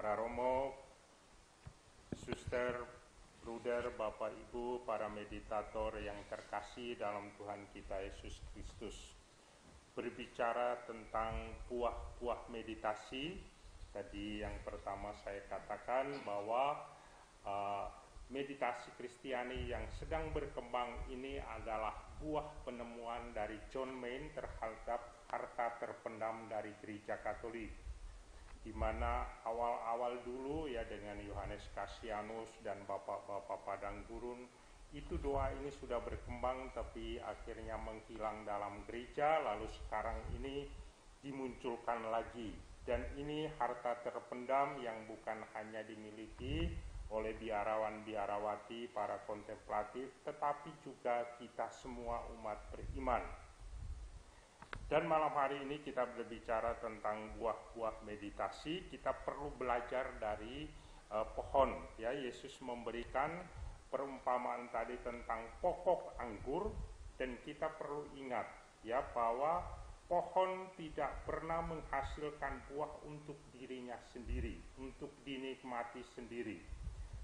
para romo, suster, bruder, bapak ibu, para meditator yang terkasih dalam Tuhan kita Yesus Kristus. Berbicara tentang buah-buah meditasi, tadi yang pertama saya katakan bahwa meditasi Kristiani yang sedang berkembang ini adalah buah penemuan dari John Main terhadap harta terpendam dari Gereja Katolik, di mana awal-awal dulu ya dengan Yohanes Cassianus dan bapak-bapak padang gurun itu doa ini sudah berkembang tapi akhirnya menghilang dalam gereja, lalu sekarang ini dimunculkan lagi, dan ini harta terpendam yang bukan hanya dimiliki oleh biarawan-biarawati, para kontemplatif, tetapi juga kita semua umat beriman. Dan malam hari ini kita berbicara tentang buah-buah meditasi. Kita perlu belajar dari pohon. Ya, Yesus memberikan perumpamaan tadi tentang pokok anggur, dan kita perlu ingat ya bahwa pohon tidak pernah menghasilkan buah untuk dirinya sendiri, untuk dinikmati sendiri.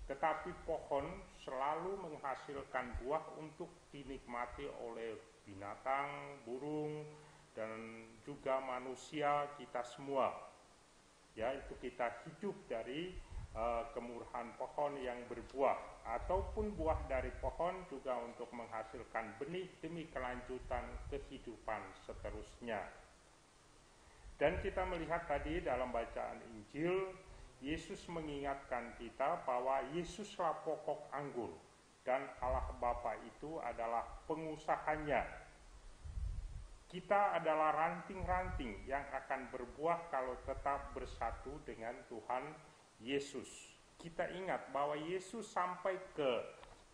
Tetapi pohon selalu menghasilkan buah untuk dinikmati oleh binatang, burung, dan juga manusia kita semua. Ya, itu kita hidup dari kemurahan pohon yang berbuah, ataupun buah dari pohon juga untuk menghasilkan benih demi kelanjutan kehidupan seterusnya. Dan kita melihat tadi dalam bacaan Injil, Yesus mengingatkan kita bahwa Yesuslah pokok anggur dan Allah Bapa itu adalah pengusahanya. Kita adalah ranting-ranting yang akan berbuah kalau tetap bersatu dengan Tuhan Yesus. Kita ingat bahwa Yesus sampai ke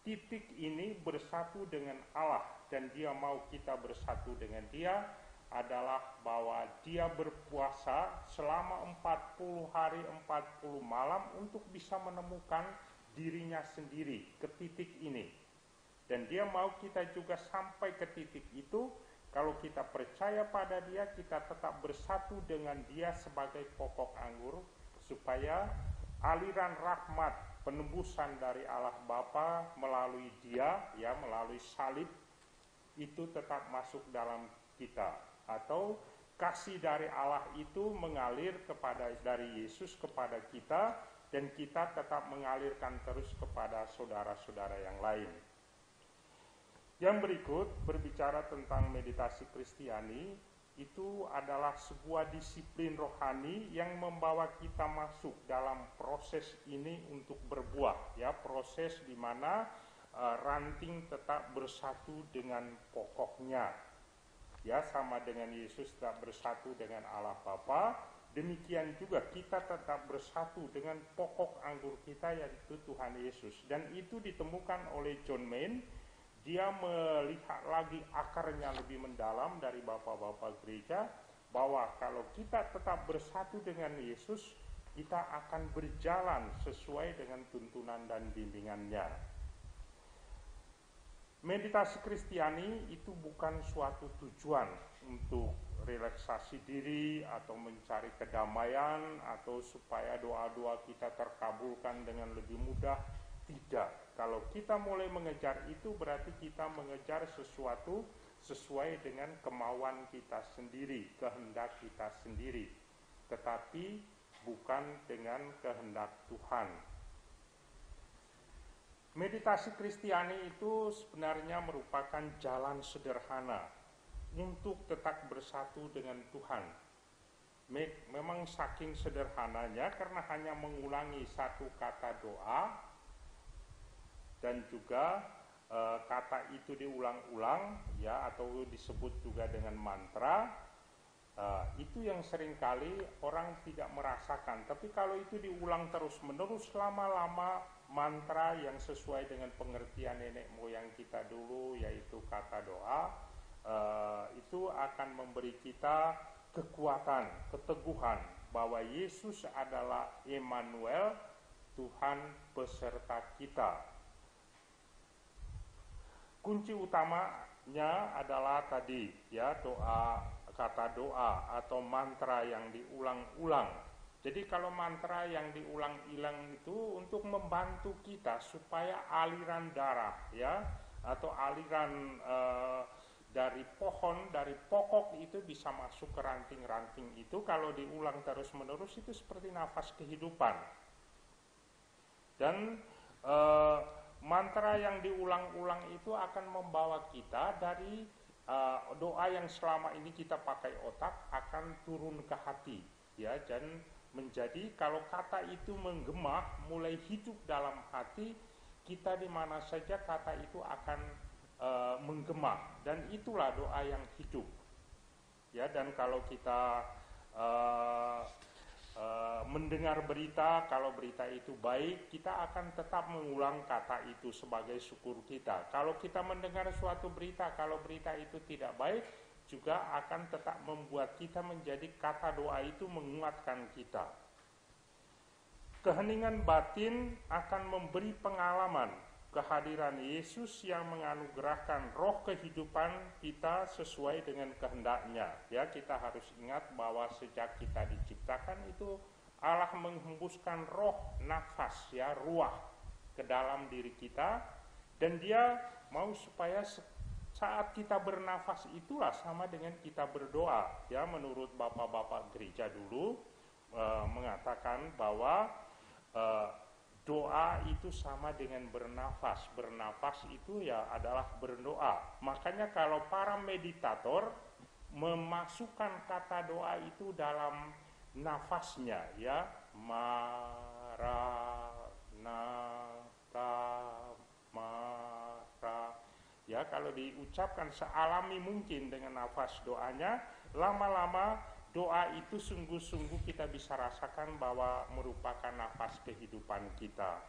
titik ini bersatu dengan Allah, dan dia mau kita bersatu dengan dia adalah bahwa dia berpuasa selama 40 hari 40 malam untuk bisa menemukan dirinya sendiri ke titik ini. Dan dia mau kita juga sampai ke titik itu. Kalau kita percaya pada dia, kita tetap bersatu dengan dia sebagai pokok anggur, supaya aliran rahmat penebusan dari Allah Bapa melalui dia, ya, melalui salib itu tetap masuk dalam kita, atau kasih dari Allah itu mengalir dari Yesus kepada kita, dan kita tetap mengalirkan terus kepada saudara-saudara yang lain. Yang berikut berbicara tentang meditasi Kristiani, itu adalah sebuah disiplin rohani yang membawa kita masuk dalam proses ini untuk berbuah, ya, proses di mana ranting tetap bersatu dengan pokoknya, ya, sama dengan Yesus tetap bersatu dengan Allah Bapa. Demikian juga kita tetap bersatu dengan pokok anggur kita, yaitu Tuhan Yesus, dan itu ditemukan oleh John Main. Dia melihat lagi akarnya lebih mendalam dari bapak-bapak gereja, bahwa kalau kita tetap bersatu dengan Yesus, kita akan berjalan sesuai dengan tuntunan dan bimbingannya. Meditasi Kristiani itu bukan suatu tujuan untuk relaksasi diri atau mencari kedamaian atau supaya doa-doa kita terkabulkan dengan lebih mudah. Tidak. Kalau kita mulai mengejar itu, berarti kita mengejar sesuatu sesuai dengan kemauan kita sendiri, kehendak kita sendiri, tetapi bukan dengan kehendak Tuhan. Meditasi Kristiani itu sebenarnya merupakan jalan sederhana untuk tetap bersatu dengan Tuhan. Memang saking sederhananya karena hanya mengulangi satu kata doa, dan juga kata itu diulang-ulang, ya, atau disebut juga dengan mantra. Itu yang seringkali orang tidak merasakan. Tapi kalau itu diulang terus-menerus lama-lama, mantra yang sesuai dengan pengertian nenek moyang kita dulu, yaitu kata doa, itu akan memberi kita kekuatan, keteguhan bahwa Yesus adalah Immanuel, Tuhan beserta kita. Kunci utamanya adalah tadi, ya, kata doa atau mantra yang diulang-ulang. Jadi kalau mantra yang diulang-ulang itu untuk membantu kita supaya aliran darah ya atau aliran dari pohon, dari pokok itu bisa masuk ke ranting-ranting itu, kalau diulang terus-menerus itu seperti nafas kehidupan. Dan mantra yang diulang-ulang itu akan membawa kita dari doa yang selama ini kita pakai otak akan turun ke hati ya, dan menjadi kalau kata itu menggema mulai hidup dalam hati kita, di mana saja kata itu akan menggema, dan itulah doa yang hidup ya. Dan kalau kita mendengar berita, kalau berita itu baik, kita akan tetap mengulang kata itu sebagai syukur kita. Kalau kita mendengar suatu berita, kalau berita itu tidak baik, juga akan tetap membuat kita menjadi kata doa itu menguatkan kita. Keheningan batin akan memberi pengalaman kehadiran Yesus yang menganugerahkan roh kehidupan kita sesuai dengan kehendaknya. Ya, kita harus ingat bahwa sejak kita diciptakan itu Allah menghembuskan roh, nafas ya, ruah ke dalam diri kita, dan Dia mau supaya saat kita bernafas itulah sama dengan kita berdoa ya. Menurut bapak-bapak gereja dulu mengatakan bahwa doa itu sama dengan bernafas. Bernafas itu ya adalah berdoa. Makanya kalau para meditator memasukkan kata doa itu dalam nafasnya ya, Maranatha, ya, kalau diucapkan sealami mungkin dengan nafas doanya, lama-lama doa itu sungguh-sungguh kita bisa rasakan bahwa merupakan nafas kehidupan kita.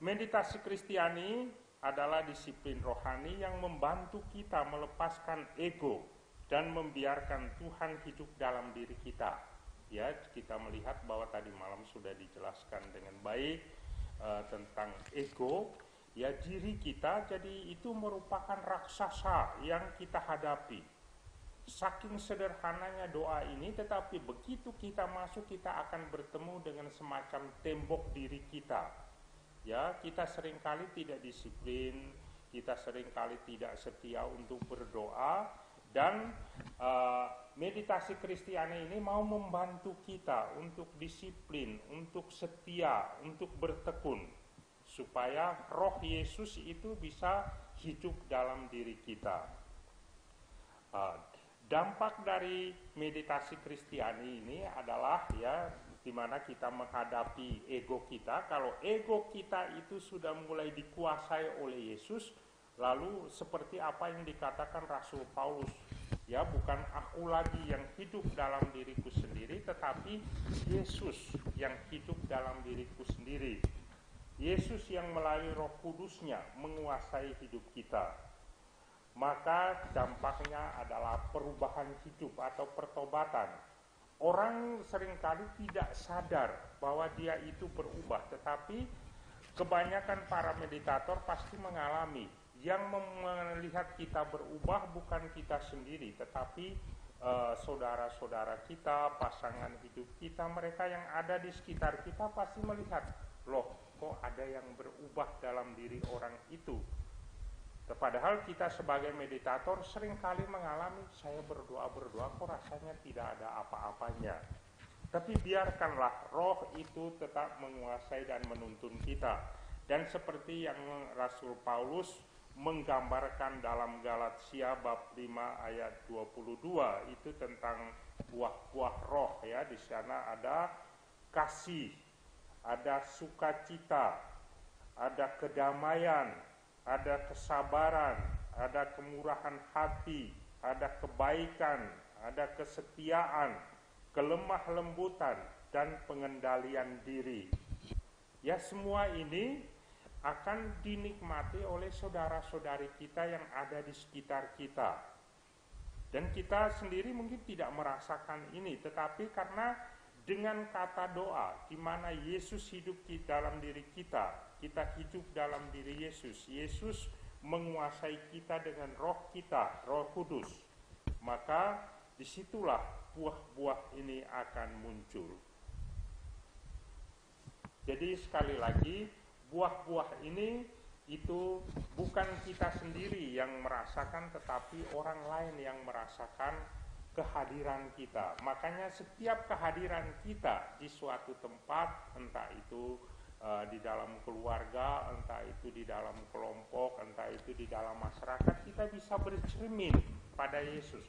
Meditasi Kristiani adalah disiplin rohani yang membantu kita melepaskan ego dan membiarkan Tuhan hidup dalam diri kita. Ya, kita melihat bahwa tadi malam sudah dijelaskan dengan baik tentang ego. Ya, diri kita jadi itu merupakan raksasa yang kita hadapi. Saking sederhananya doa ini, tetapi begitu kita masuk kita akan bertemu dengan semacam tembok diri kita. Ya, kita seringkali tidak disiplin, kita seringkali tidak setia untuk berdoa, dan meditasi Kristiani ini mau membantu kita untuk disiplin, untuk setia, untuk bertekun, supaya roh Yesus itu bisa hidup dalam diri kita. Dampak dari meditasi Kristiani ini adalah ya, di mana kita menghadapi ego kita. Kalau ego kita itu sudah mulai dikuasai oleh Yesus, lalu seperti apa yang dikatakan Rasul Paulus, ya, bukan aku lagi yang hidup dalam diriku sendiri, tetapi Yesus yang hidup dalam diriku sendiri. Yesus yang melalui Roh Kudus-Nya menguasai hidup kita. Maka dampaknya adalah perubahan hidup atau pertobatan. Orang seringkali tidak sadar bahwa dia itu berubah, tetapi kebanyakan para meditator pasti mengalami. Yang melihat kita berubah bukan kita sendiri, tetapi saudara-saudara kita, pasangan hidup kita, mereka yang ada di sekitar kita pasti melihat, loh, kok ada yang berubah dalam diri orang itu. Padahal kita sebagai meditator seringkali mengalami, saya berdoa kok rasanya tidak ada apa-apanya. Tapi biarkanlah roh itu tetap menguasai dan menuntun kita. Dan seperti yang Rasul Paulus menggambarkan dalam Galatia bab 5 ayat 22 itu tentang buah-buah roh ya. Di sana ada kasih, ada sukacita, ada kedamaian, ada kesabaran, ada kemurahan hati, ada kebaikan, ada kesetiaan, kelemah lembutan, dan pengendalian diri. Ya, semua ini akan dinikmati oleh saudara-saudari kita yang ada di sekitar kita. Dan kita sendiri mungkin tidak merasakan ini, tetapi karena dengan kata doa, di mana Yesus hidup di dalam diri kita, kita hidup dalam diri Yesus. Yesus menguasai kita dengan roh kita, Roh Kudus. Maka disitulah buah-buah ini akan muncul. Jadi sekali lagi, buah-buah ini itu bukan kita sendiri yang merasakan, tetapi orang lain yang merasakan kehadiran kita. Makanya setiap kehadiran kita di suatu tempat, entah itu di dalam keluarga, entah itu di dalam kelompok, entah itu di dalam masyarakat, kita bisa bercermin pada Yesus.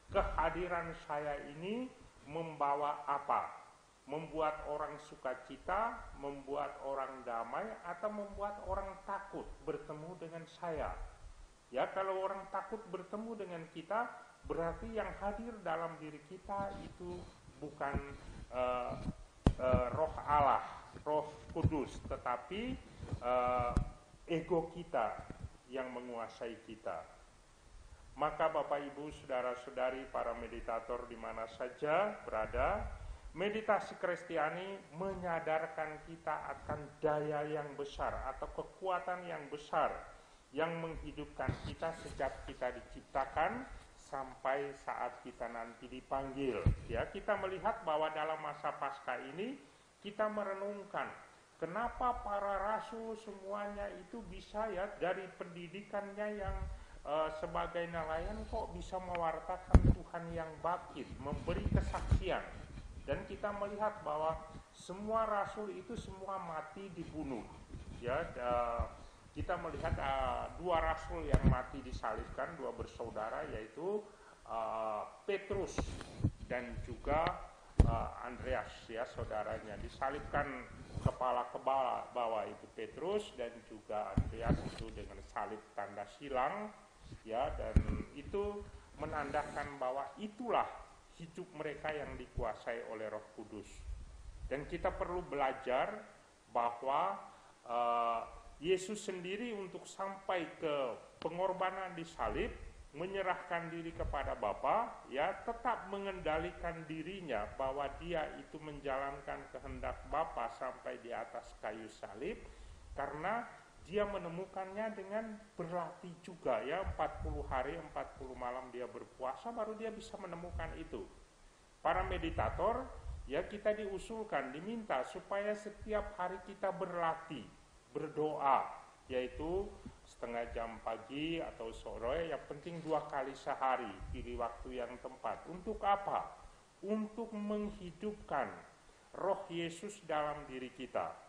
Kehadiran saya ini membawa apa? Membuat orang sukacita, membuat orang damai, atau membuat orang takut bertemu dengan saya. Ya, kalau orang takut bertemu dengan kita, berarti yang hadir dalam diri kita itu bukan roh Allah, roh kudus, tetapi ego kita yang menguasai kita. Maka Bapak Ibu, saudara-saudari, para meditator di mana saja berada, meditasi Kristiani menyadarkan kita akan daya yang besar atau kekuatan yang besar yang menghidupkan kita sejak kita diciptakan sampai saat kita nanti dipanggil. Ya, kita melihat bahwa dalam masa Paskah ini kita merenungkan kenapa para rasul semuanya itu bisa, ya, dari pendidikannya yang sebagai nelayan kok bisa mewartakan Tuhan yang bangkit, memberi kesaksian. Dan kita melihat bahwa semua rasul itu semua mati dibunuh. Ya, kita melihat dua rasul yang mati disalibkan, dua bersaudara, yaitu Petrus dan juga Andreas, ya, saudaranya, disalibkan kepala ke bawah itu Petrus, dan juga Andreas itu dengan salib tanda silang, ya, dan itu menandakan bahwa itulah hidup mereka yang dikuasai oleh Roh Kudus. Dan kita perlu belajar bahwa Yesus sendiri untuk sampai ke pengorbanan di salib, menyerahkan diri kepada Bapa, ya, tetap mengendalikan dirinya bahwa dia itu menjalankan kehendak Bapa sampai di atas kayu salib, karena dia menemukannya dengan berlatih juga, ya, 40 hari 40 malam dia berpuasa baru dia bisa menemukan itu. Para meditator, ya, kita diusulkan, diminta supaya setiap hari kita berlatih, berdoa, yaitu setengah jam pagi atau sore, yang penting 2 kali sehari, pilih waktu yang tepat. Untuk apa? Untuk menghidupkan Roh Yesus dalam diri kita.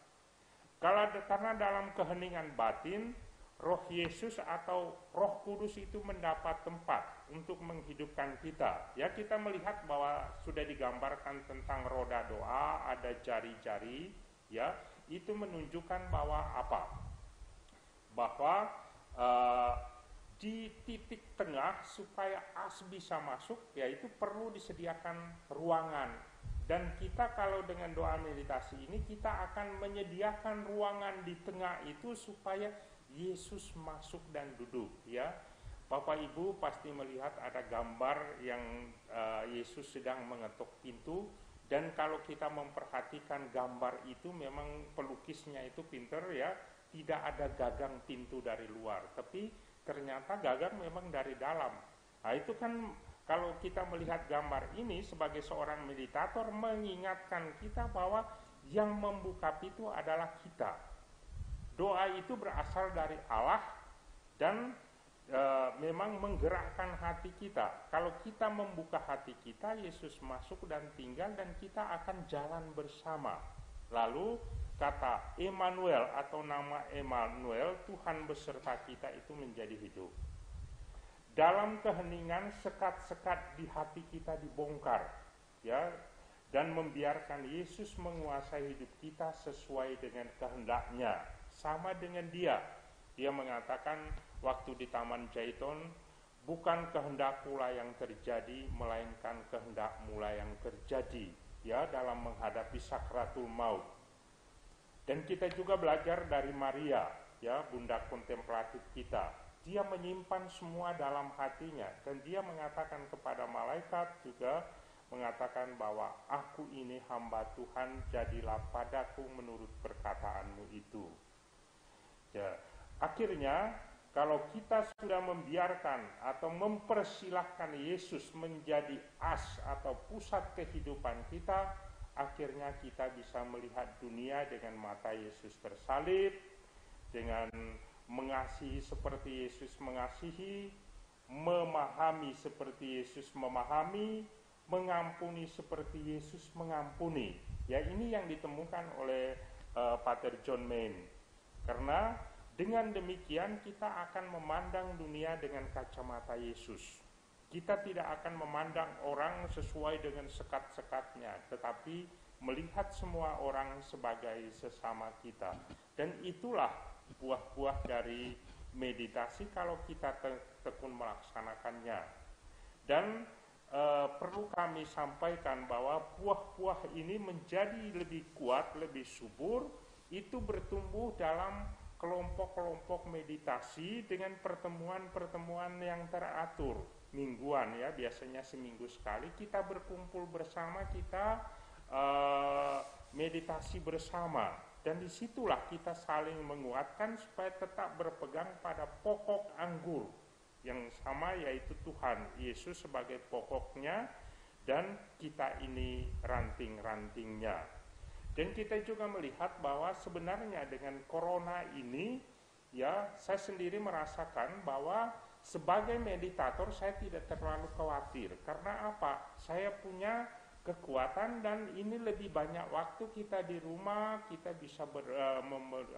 Karena dalam keheningan batin, Roh Yesus atau Roh Kudus itu mendapat tempat untuk menghidupkan kita. Ya, kita melihat bahwa sudah digambarkan tentang roda doa, ada jari-jari, ya, itu menunjukkan bahwa apa? Bahwa di titik tengah supaya as bisa masuk, yaitu perlu disediakan ruangan. Dan kita kalau dengan doa meditasi ini, kita akan menyediakan ruangan di tengah itu supaya Yesus masuk dan duduk, ya. Bapak Ibu pasti melihat ada gambar yang Yesus sedang mengetuk pintu, dan kalau kita memperhatikan gambar itu memang pelukisnya itu pinter, ya. Tidak ada gagang pintu dari luar, tapi ternyata gagang memang dari dalam. Nah, itu kan kalau kita melihat gambar ini sebagai seorang meditator, mengingatkan kita bahwa yang membuka pintu adalah kita. Doa itu berasal dari Allah dan memang menggerakkan hati kita. Kalau kita membuka hati kita, Yesus masuk dan tinggal, dan kita akan jalan bersama. Lalu kata Emmanuel atau nama Emmanuel, Tuhan beserta kita, itu menjadi hidup. Dalam keheningan, sekat-sekat di hati kita dibongkar, ya, dan membiarkan Yesus menguasai hidup kita sesuai dengan kehendaknya, sama dengan Dia. Dia mengatakan waktu di Taman Zaitun, bukan kehendakku-lah yang terjadi, melainkan kehendak-Mu-lah yang terjadi, ya, dalam menghadapi sakratul maut. Dan kita juga belajar dari Maria, ya, bunda kontemplatif kita. Dia menyimpan semua dalam hatinya, dan dia mengatakan kepada malaikat juga, mengatakan bahwa aku ini hamba Tuhan, jadilah padaku menurut perkataanmu itu. Ya, akhirnya kalau kita sudah membiarkan atau mempersilahkan Yesus menjadi as atau pusat kehidupan kita, akhirnya kita bisa melihat dunia dengan mata Yesus tersalib, dengan mengasihi seperti Yesus mengasihi, memahami seperti Yesus memahami, mengampuni seperti Yesus mengampuni. Ya, ini yang ditemukan oleh Pater John Main. Karena dengan demikian kita akan memandang dunia dengan kacamata Yesus. Kita tidak akan memandang orang sesuai dengan sekat-sekatnya, tetapi melihat semua orang sebagai sesama kita. Dan itulah buah-buah dari meditasi kalau kita tekun melaksanakannya. Dan perlu kami sampaikan bahwa buah-buah ini menjadi lebih kuat, lebih subur, itu bertumbuh dalam kelompok-kelompok meditasi dengan pertemuan-pertemuan yang teratur mingguan, ya, biasanya seminggu sekali kita berkumpul bersama, kita meditasi bersama, dan disitulah kita saling menguatkan supaya tetap berpegang pada pokok anggur yang sama, yaitu Tuhan Yesus sebagai pokoknya dan kita ini ranting-rantingnya. Dan kita juga melihat bahwa sebenarnya dengan corona ini, ya, saya sendiri merasakan bahwa sebagai meditator saya tidak terlalu khawatir. Karena apa? Saya punya kekuatan dan ini lebih banyak waktu kita di rumah, kita bisa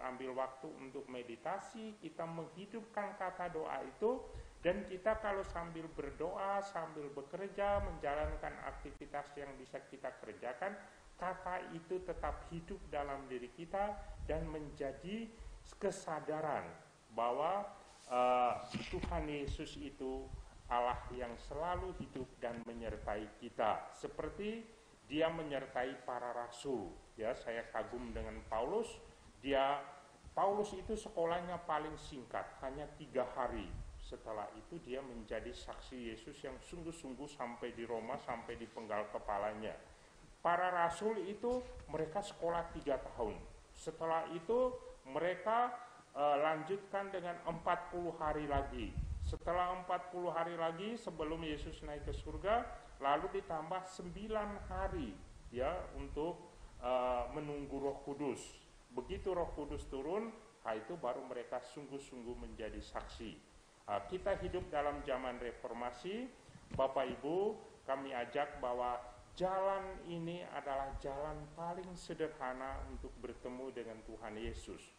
ambil waktu untuk meditasi, kita menghidupkan kata doa itu, dan kita kalau sambil berdoa, sambil bekerja, menjalankan aktivitas yang bisa kita kerjakan, kata itu tetap hidup dalam diri kita dan menjadi kesadaran bahwa Tuhan Yesus itu Allah yang selalu hidup dan menyertai kita, seperti Dia menyertai para rasul. Ya, saya kagum dengan Paulus. Paulus itu sekolahnya paling singkat, hanya 3 hari. Setelah itu dia menjadi saksi Yesus yang sungguh-sungguh sampai di Roma, sampai di penggal kepalanya. Para rasul itu mereka sekolah 3 tahun. Setelah itu mereka lanjutkan dengan 40 hari lagi. Setelah 40 hari lagi sebelum Yesus naik ke surga, lalu ditambah 9 hari, ya, untuk menunggu Roh Kudus. Begitu Roh Kudus turun, itu baru mereka sungguh-sungguh menjadi saksi. Kita hidup dalam zaman reformasi. Bapak Ibu, kami ajak bahwa jalan ini adalah jalan paling sederhana untuk bertemu dengan Tuhan Yesus.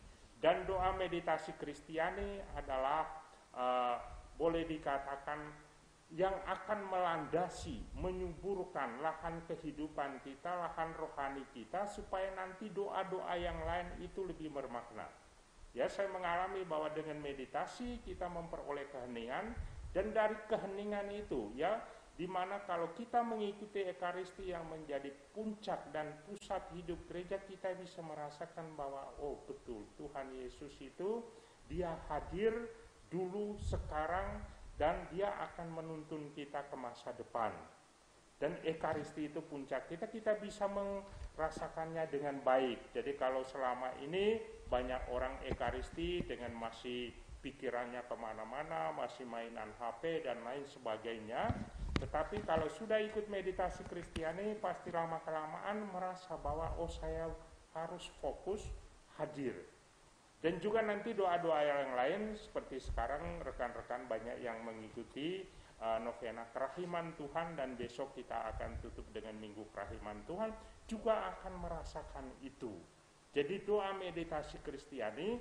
Dan doa meditasi Kristiani adalah boleh dikatakan yang akan melandasi, menyuburkan lahan kehidupan kita, lahan rohani kita, supaya nanti doa-doa yang lain itu lebih bermakna. Ya, saya mengalami bahwa dengan meditasi kita memperoleh keheningan, dan dari keheningan itu, ya, dimana kalau kita mengikuti Ekaristi yang menjadi puncak dan pusat hidup gereja, kita bisa merasakan bahwa oh betul, Tuhan Yesus itu Dia hadir dulu, sekarang, dan Dia akan menuntun kita ke masa depan. Dan Ekaristi itu puncak kita bisa merasakannya dengan baik. Jadi kalau selama ini banyak orang Ekaristi dengan masih pikirannya kemana-mana, masih mainan HP dan lain sebagainya, tetapi kalau sudah ikut meditasi Kristiani, pasti lama-kelamaan merasa bahwa oh saya harus fokus hadir. Dan juga nanti doa-doa yang lain, seperti sekarang rekan-rekan banyak yang mengikuti novena kerahiman Tuhan, dan besok kita akan tutup dengan minggu kerahiman Tuhan, juga akan merasakan itu. Jadi doa meditasi Kristiani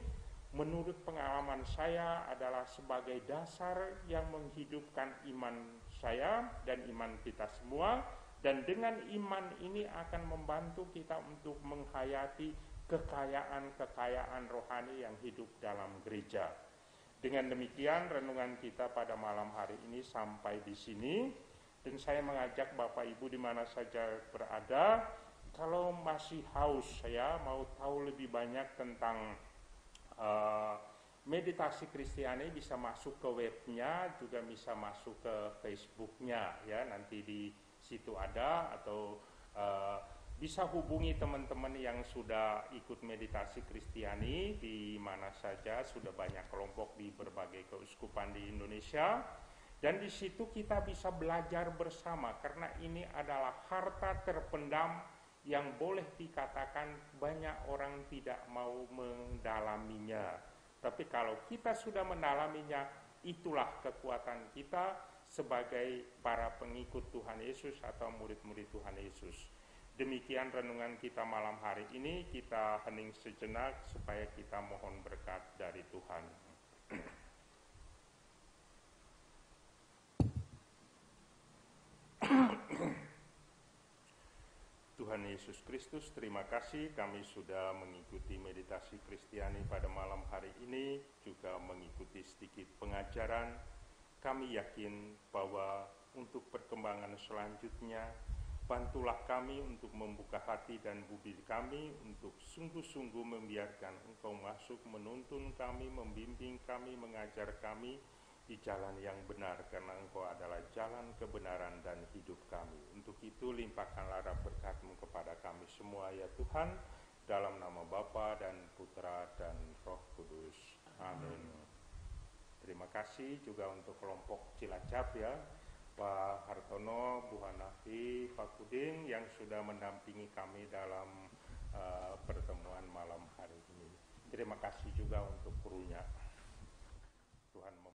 menurut pengalaman saya adalah sebagai dasar yang menghidupkan iman saya dan iman kita semua, dan dengan iman ini akan membantu kita untuk menghayati kekayaan-kekayaan rohani yang hidup dalam gereja. Dengan demikian renungan kita pada malam hari ini sampai di sini, dan saya mengajak Bapak Ibu di mana saja berada, kalau masih haus, saya mau tahu lebih banyak tentang meditasi Kristiani, bisa masuk ke webnya, juga bisa masuk ke Facebooknya, ya, nanti di situ ada, atau bisa hubungi teman-teman yang sudah ikut meditasi Kristiani di mana saja, sudah banyak kelompok di berbagai Keuskupan di Indonesia. Dan di situ kita bisa belajar bersama, karena ini adalah harta terpendam yang boleh dikatakan banyak orang tidak mau mendalaminya. Tapi kalau kita sudah mendalaminya, itulah kekuatan kita sebagai para pengikut Tuhan Yesus atau murid-murid Tuhan Yesus. Demikian renungan kita malam hari ini. Kita hening sejenak supaya kita mohon berkat dari Tuhan. Tuhan Yesus Kristus, terima kasih kami sudah mengikuti meditasi Kristiani pada malam hari ini, juga mengikuti sedikit pengajaran. Kami yakin bahwa untuk perkembangan selanjutnya, bantulah kami untuk membuka hati dan budi kami untuk sungguh-sungguh membiarkan Engkau masuk, menuntun kami, membimbing kami, mengajar kami di jalan yang benar, karena Engkau adalah jalan kebenaran dan hidup kami. Untuk itu limpahkanlah berkat-Mu kepada kami semua ya Tuhan, dalam nama Bapa dan Putra dan Roh Kudus. Amin. Terima kasih juga untuk kelompok Cilacap ya, Pak Hartono, Bu Hanafi, Pak Kuding yang sudah mendampingi kami dalam pertemuan malam hari ini. Terima kasih juga untuk krunya. Tuhan